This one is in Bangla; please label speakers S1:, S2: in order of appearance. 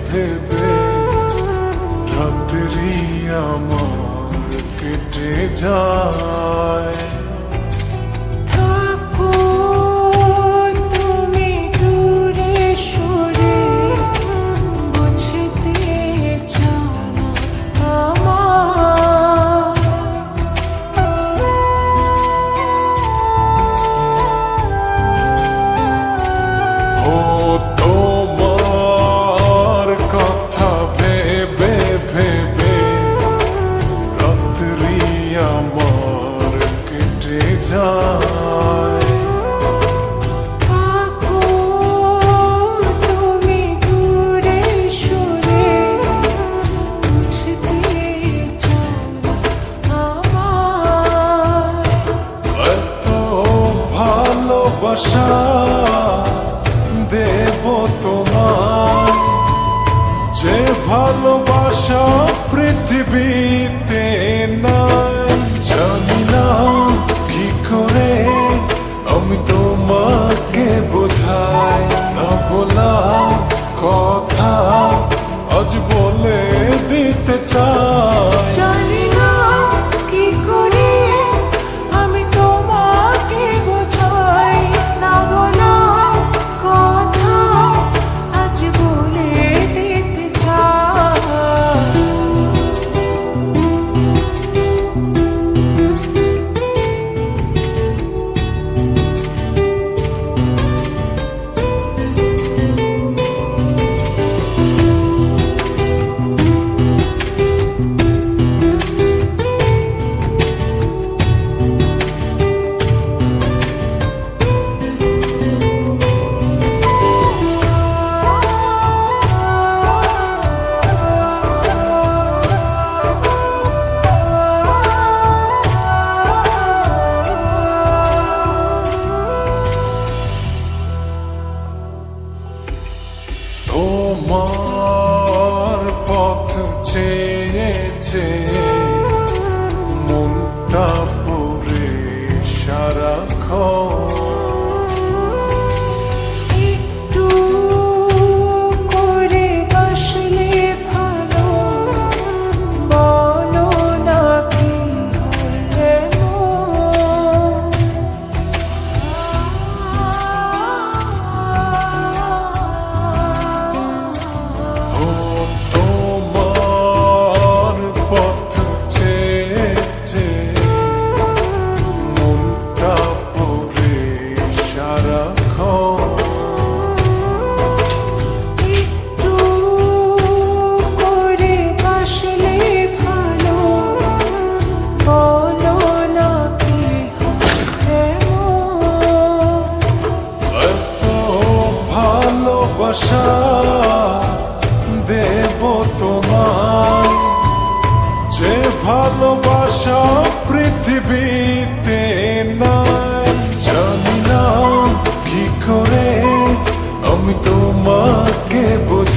S1: ভেবে রাত্রি আমার কেটে যায়। তোমার কথা ভেবে ভেবে রাত্রি আমার কেটে যায়। এত ভালোবাসা দেব তোমায়, যে ভালোবাসা পৃথিবীতে নাই। জানি না কি করে আমি তোমাকে বোঝাই, না বলা কথা আজ বলে দিতে চাই।
S2: জানি না কি করে আমি তোমাকে বোঝাই, না বলা কথা আজ বলে দিতে চাই।
S1: তোমার পথ চেয়ে চেয়ে মনটা পড়ে সারাক্ষণ।
S2: একটু করে বসলে ভালো, বলো না কি হলে
S1: ও তোমার পথ চেয়ে চেয়ে মনটা পড়ে সারাক্ষণ।
S2: একটু করে বসলে ভালো, বলো না কি হলে
S1: এত ভালোবাসা দেব তোমায়, যে ভালোবাসা পৃথিবীতে নাই। জানি না কি করে আমি তোমাকে বোঝাই,